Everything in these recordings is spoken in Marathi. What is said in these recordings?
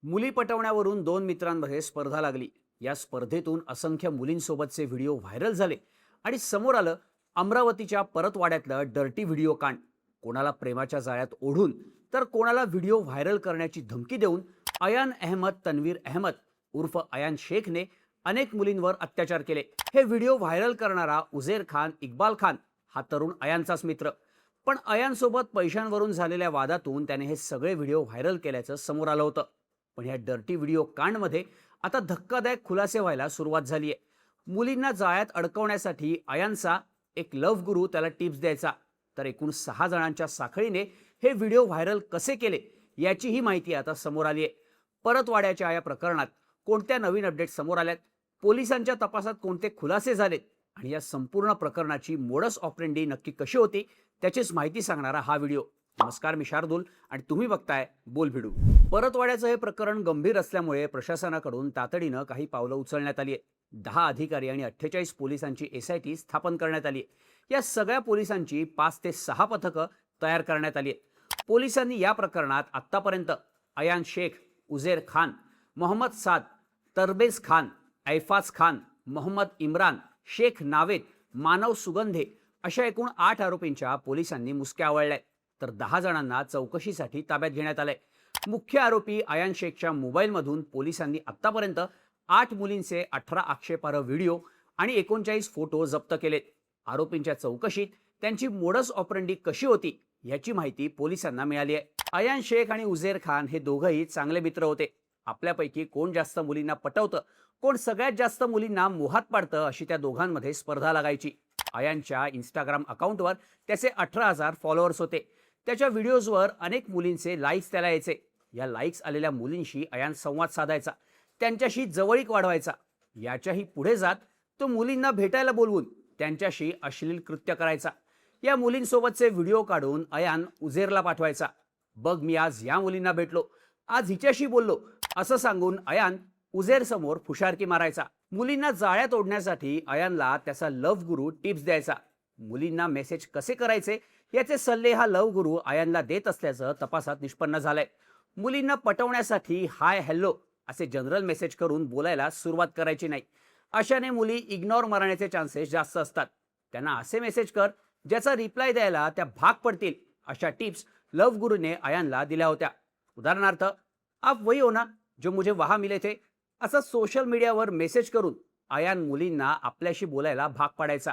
मुली पटवण्यावरून दोन मित्रांमध्ये स्पर्धा लागली. या स्पर्धेतून असंख्य मुलींसोबतचे व्हिडिओ व्हायरल झाले आणि समोर आलं अमरावतीच्या परतवाड्यातलं डर्टी व्हिडिओ कांड. कोणाला प्रेमाच्या जाळ्यात ओढून तर कोणाला व्हिडिओ व्हायरल करण्याची धमकी देऊन अयान अहमद तन्वीर अहमद उर्फ अयान शेखने अनेक मुलींवर अत्याचार केले. हे व्हिडिओ व्हायरल करणारा उझेर खान इक्बाल खान हा तरुण अयानचाच मित्र. पण अयानसोबत पैशांवरून झालेल्या वादातून त्याने हे सगळे व्हिडिओ व्हायरल केल्याचं समोर आलं होतं. पण या डर्टी व्हिडिओ कांडमध्ये आता धक्कादायक खुलासे व्हायला सुरुवात झाली आहे. मुलींना जाळ्यात अडकवण्यासाठी अयानचा एक लव्ह गुरु त्याला टिप्स द्यायचा, तर एकूण 6 जणांच्या साखळीने हे व्हिडिओ व्हायरल कसे केले याचीही माहिती आता समोर आली आहे. परतवाड्याच्या या प्रकरणात कोणत्या नवीन अपडेट समोर आल्यात, पोलिसांच्या तपासात कोणते खुलासे झालेत आणि या संपूर्ण प्रकरणाची मोडस ऑपरेंडी नक्की कशी होती त्याचीच माहिती सांगणारा हा व्हिडिओ. नमस्कार, मी शार्दूल आणि तुम्ही बघताय बोल भिडू. परतवाड्याचं हे प्रकरण गंभीर असल्यामुळे प्रशासनाकडून तातडीनं काही पावलं उचलण्यात आली आहे. 10 अधिकारी आणि 48 पोलिसांची SIT स्थापन करण्यात आली आहे. या सगळ्या पोलिसांची 5 ते 6 पथकं तयार करण्यात आली आहेत. पोलिसांनी या प्रकरणात आत्तापर्यंत अयान शेख, उझेर खान, मोहम्मद साद, तरबेज खान, ऐफाज खान, मोहम्मद इम्रान, शेख नावेद, मानव सुगंधे अशा एकूण 8 आरोपींच्या पोलिसांनी मुसक्या आवळल्या, तर 10 जणांना चौकशीसाठी ताब्यात घेण्यात आलंय. मुख्य आरोपी अयान शेखच्या मोबाईलमधून पोलिसांनी आतापर्यंत 8 मुलींचे 18 आक्षेपार्ह व्हिडिओ आणि 39 फोटो जप्त केलेत. आरोपींच्या चौकशीत त्यांची मोडस ऑपरेंडी कशी होती याची माहिती पोलिसांना मिळाली आहे. अयान शेख आणि उझेर खान हे दोघंही चांगले मित्र होते. आपल्यापैकी कोण जास्त मुलींना पटवतं, कोण सगळ्यात जास्त मुलींना मोहात पाडतं अशी त्या दोघांमध्ये स्पर्धा लागायची. अयानच्या इंस्टाग्राम अकाउंटवर त्याचे 18,000 फॉलोअर्स होते. त्याच्या व्हिडिओजवर अनेक मुलींचे लाईक्स त्याला यायचे. या लाईक्स आलेल्या मुलींशी अयान संवाद साधायचा, त्यांच्याशी जवळीक वाढवायचा. याच्याही पुढे जात तो मुलींना भेटायला बोलवून त्यांच्याशी अश्लील कृत्य करायचा. या मुलींसोबतचे व्हिडिओ काढून अयान उझेरला पाठवायचा. बघ, मी आज या मुलींना भेटलो, आज हिच्याशी बोललो असं सांगून अयान उझेर समोर फुशारकी मारायचा. मुलींना जाळ्यात ओढण्यासाठी अयानला त्याचा लव्ह गुरु टिप्स द्यायचा. मुलींना मेसेज कसे करायचे याचे सल्ले हा लव्ह गुरु अयानला देत असल्याचं तपासात निष्पन्न झालंय. मुलींना पटवण्यासाठी हाय हॅलो असे जनरल मेसेज करून बोलायला सुरुवात करायची नाही. अशाने मुली इग्नोर मारण्याचे चान्सेस जास्त असतात. त्यांना असे मेसेज कर ज्याचा रिप्लाय द्यायला त्या भाग पडतील, अशा टिप्स लव्ह गुरुने अयानला दिल्या होत्या. उदाहरणार्थ, आप वही हो ना जो मुझे वहां मिले थे असं सोशल मीडियावर मेसेज करून अयान मुलींना आपल्याशी बोलायला भाग पाडायचा.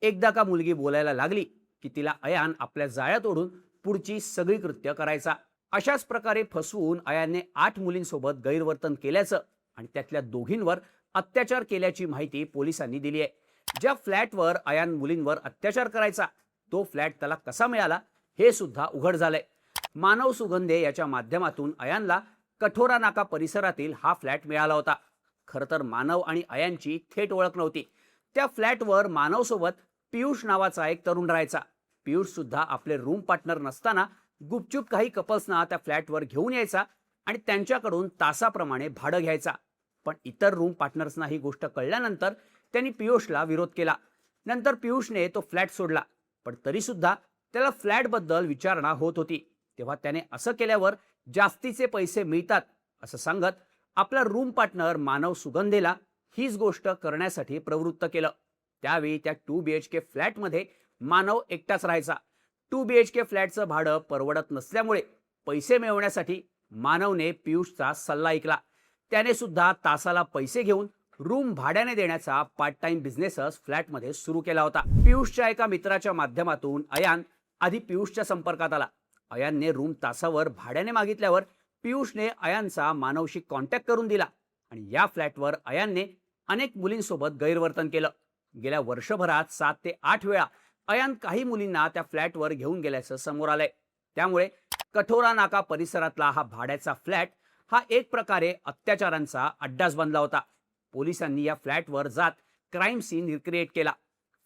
एकदा का मुलगी बोलायला लागली की तिला अयान आपल्या जाळ्यात ओढून पुढची सगळी कृत्य करायचा. अशाच प्रकारे फसवून अयानने 8 मुलींसोबत गैरवर्तन केल्याचं आणि त्यातल्या दोघींवर अत्याचार केल्याची माहिती पोलिसांनी दिली आहे. ज्या फ्लॅटवर अयान मुलींवर अत्याचार करायचा तो फ्लॅट त्याला कसा मिळाला हे सुद्धा उघड झालंय. मानव सुगंधे याच्या माध्यमातून अयानला कठोरा नाका परिसरातील हा फ्लॅट मिळाला होता. खरं तर मानव आणि अयानची थेट ओळख नव्हती. त्या फ्लॅटवर मानवसोबत पियुष नावाचा एक तरुण राहायचा. पियुष सुद्धा आपले रूम पार्टनर नसताना गुपचूप काही कपल्सना त्या फ्लॅटवर घेऊन यायचा आणि त्यांच्याकडून तासाप्रमाणे भाडं घ्यायचा. पण इतर रूम पार्टनर्सना ही गोष्ट कळल्यानंतर त्यांनी पियुषला विरोध केला. नंतर पियुषने तो फ्लॅट सोडला. पण तरी सुद्धा त्याला फ्लॅटबद्दल विचारणा होत होती. तेव्हा त्याने असं केल्यावर जास्तीचे पैसे मिळतात असं सांगत आपला रूम पार्टनर मानव सुगंधेला हीच गोष्ट करण्यासाठी प्रवृत्त केलं. त्यावेळी त्या 2 BHK फ्लॅटमध्ये मानव एकटाच राहायचा. 2 BHK फ्लॅटचं भाडं परवडत नसल्यामुळे पैसे मिळवण्यासाठी मानवने पियुषचा सल्ला ऐकला. त्याने सुद्धा तासाला पैसे घेऊन रूम भाड्याने देण्याचा पार्ट टाइम बिझनेसच फ्लॅटमध्ये सुरू केला होता. पियुषच्या एका मित्राच्या माध्यमातून अयान आधी पियुषच्या संपर्कात आला. अयानने रूम तासावर भाड्याने मागितल्यावर पियुषने अयानचा मानवशी कॉन्टॅक्ट करून दिला आणि या फ्लॅटवर अयानने अनेक मुलींसोबत गैरवर्तन केलं. गेल्या वर्षभरात 7 ते 8 वेळा अयान काही मुलींना त्या फ्लॅटवर घेऊन गेल्याचं समोर आलंय. त्यामुळे कठोरा नाका परिसरातला हा भाड्याचा फ्लॅट हा एक प्रकारे अत्याचारांचा अड्डाच बनला होता. पोलिसांनी या फ्लॅटवर जात क्राईम सीन रिक्रिएट केला.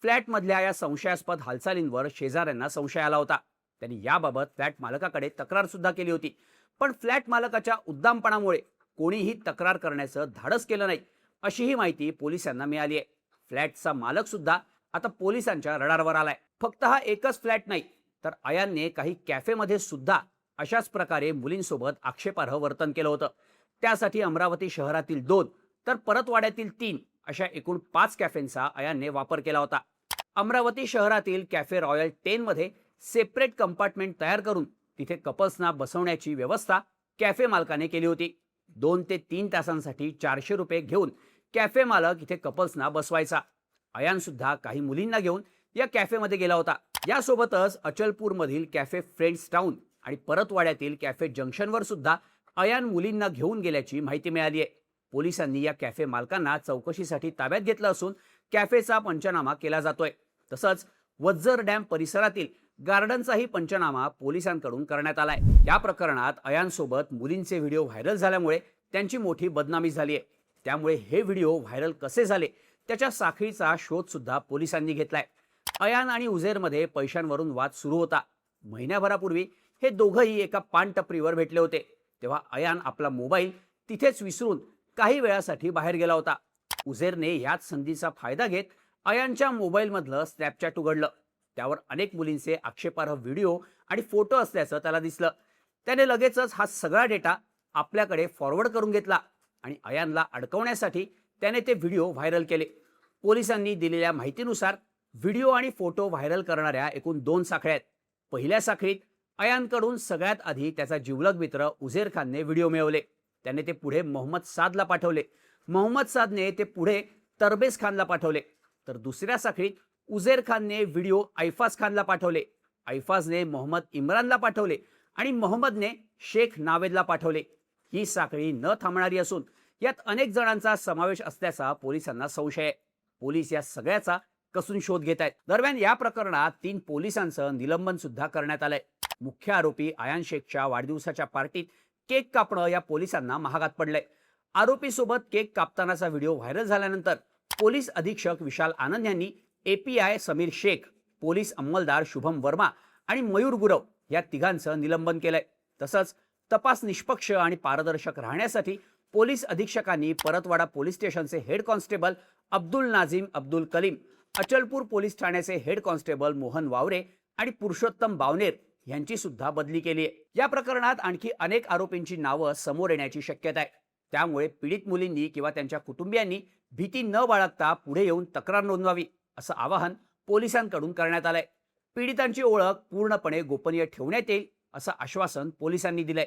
फ्लॅटमधल्या या संशयास्पद हालचालींवर शेजाऱ्यांना संशय आला होता. त्यांनी याबाबत फ्लॅट मालकाकडे तक्रार सुद्धा केली होती. पण फ्लॅट मालकाच्या उद्दामपणामुळे कोणीही तक्रार करण्याचं धाडस केलं नाही अशीही माहिती पोलिसांना मिळाली आहे. फ्लॅटचा मालक सुद्धा आता पोलिसांच्या रडारवर आलाय. फक्त हा एकच फ्लॅट नाही, तर अयानने काही कॅफेमध्ये सुद्धा अशाच प्रकारे मुलींसोबत आक्षेपार्ह वर्तन केलं होतं. त्यासाठी अमरावती शहरातील 2 तर परतवाड्यातील 3 अशा एकूण 5 कॅफेंचा अयानने वापर केला होता. अमरावती शहरातील कॅफे रॉयल 10 मध्ये सेपरेट कंपार्टमेंट तयार करून तिथे कपल्सना बसवण्याची व्यवस्था कॅफे मालकाने केली होती. 2 ते 3 तासांसाठी 400 रुपये घेऊन कॅफे मालक इथे कपल्सना बसवायचा. अयान सुद्धा काही मुलींना घेऊन या कॅफेमध्ये गेला होता. यासोबतच अचलपूरमधील कॅफे फ्रेंड्स टाउन आणि परतवाड्यातील कॅफे जंक्शनवर सुद्धा अयान मुलींना घेऊन गेल्याची माहिती मिळाली आहे. पोलिसांनी या कॅफे मालकांना चौकशीसाठी ताब्यात घेतलं असून कॅफेचा पंचनामा केला जातोय. तसंच वज्जर डॅम परिसरातील गार्डनचाही पंचनामा पोलिसांकडून करण्यात आलाय. या प्रकरणात अयानसोबत मुलींचे व्हिडिओ व्हायरल झाल्यामुळे त्यांची मोठी बदनामी झाली आहे. त्यामुळे हे व्हिडिओ व्हायरल कसे झाले त्याच्या साखळीचा शोध सुद्धा पोलिसांनी घेतलाय. अयान आणि उझेरमध्ये पैशांवरून वाद सुरू होता. महिन्याभरापूर्वी हे दोघंही एका पान टपरीवर भेटले होते. तेव्हा अयान आपला मोबाईल तिथेच विसरून काही वेळासाठी बाहेर गेला होता. उझेरने याच संधीचा फायदा घेत अयानच्या मोबाईलमधलं स्नॅपचॅट उघडलं. त्यावर अनेक मुलींचे आक्षेपार्ह व्हिडिओ आणि फोटो असल्याचं त्याला दिसलं. त्याने लगेचच हा सगळा डेटा आपल्याकडे फॉरवर्ड करून घेतला आणि अयानला अडकवण्यासाठी त्याने ते व्हिडिओ व्हायरल केले. पोलिसांनी दिलेल्या माहितीनुसार व्हिडिओ आणि फोटो व्हायरल करणाऱ्या एकूण 2 साखळ्या आहेत. पहिल्या साखळीत अयानकडून सगळ्यात आधी त्याचा जिवलग मित्र उझेर खानने व्हिडिओ मिळवले. त्याने ते पुढे मोहम्मद सादला पाठवले. मोहम्मद सादने ते पुढे तरबेज खानला पाठवले. तर दुसऱ्या साखळीत उझेर खानने व्हिडिओ ऐफाज खानला पाठवले. ऐफाजने मोहम्मद इम्रानला पाठवले आणि मोहम्मदने शेख नावेदला पाठवले. ही साखळी न थांबणारी असून यात अनेक जणांचा समावेश असल्याचा पोलिसांना संशय आहे. पोलीस या सगळ्याचा कसून शोध घेत आहेत. दरम्यान या प्रकरणात 3 पोलिसांचं निलंबन सुद्धा करण्यात आलंय. मुख्य आरोपी अयान शेखच्या वाढदिवसाच्या पार्टीत केक कापणं या पोलिसांना महागात पडलंय. आरोपीसोबत केक कापतानाचा व्हिडिओ व्हायरल झाल्यानंतर पोलीस अधीक्षक विशाल आनंद यांनी एपीआय समीर शेख, पोलीस अंमलदार शुभम वर्मा आणि मयूर गुरव या तिघांचं निलंबन केलंय. तसंच तपास निष्पक्ष आणि पारदर्शक राहण्यासाठी पोलीस अधीक्षकांनी परतवाडा पोलीस स्टेशनचे head constable Abdul Nazim Abdul Kaleem, Achalpur police ठाण्याचे हेड कॉन्स्टेबल मोहन वावरे आणि पुरुषोत्तम बावनेर यांची सुद्धा बदली केली आहे. या प्रकरणात आणखी अनेक आरोपींची नावं समोर येण्याची शक्यता आहे. त्यामुळे पीडित मुलींनी किंवा त्यांच्या कुटुंबियांनी भीती न बाळगता पुढे येऊन तक्रार नोंदवावी असं आवाहन पोलिसांकडून करण्यात आलंय. पीडितांची ओळख पूर्णपणे गोपनीय ठेवण्यात येईल असं आश्वासन पोलिसांनी दिलंय.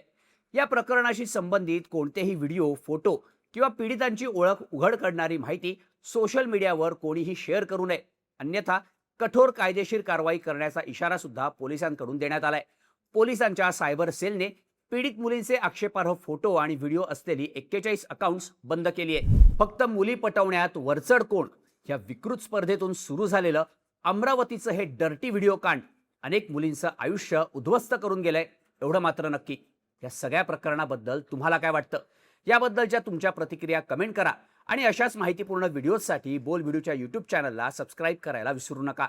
या प्रकरणाशी संबंधित कोणतेही व्हिडिओ, फोटो किंवा पीडितांची ओळख उघड करणारी माहिती सोशल मीडियावर कोणीही शेअर करू नये, अन्यथा कठोर कायदेशीर कारवाई करण्याचा इशारा सुद्धा पोलिसांकडून देण्यात आलाय. पोलिसांच्या सायबर सेलने पीडित मुलींचे आक्षेपार्ह फोटो आणि व्हिडिओ असलेली 41 अकाउंट्स बंद केली आहे. फक्त मुली पटवण्यात वरचढ कोण या विकृत स्पर्धेतून सुरू झालेलं अमरावतीचं हे डर्टी व्हिडिओ कांड अनेक मुलींचं आयुष्य उद्ध्वस्त करून गेलंय एवढं मात्र नक्की. या सगळ्या प्रकरणाबद्दल तुम्हाला काय वाटतं? याबद्दलच्या तुमच्या प्रतिक्रिया कमेंट करा आणि अशाच माहितीपूर्ण व्हिडिओसाठी बोल व्हिडिओच्या YouTube चॅनलला सबस्क्राईब करायला विसरू नका.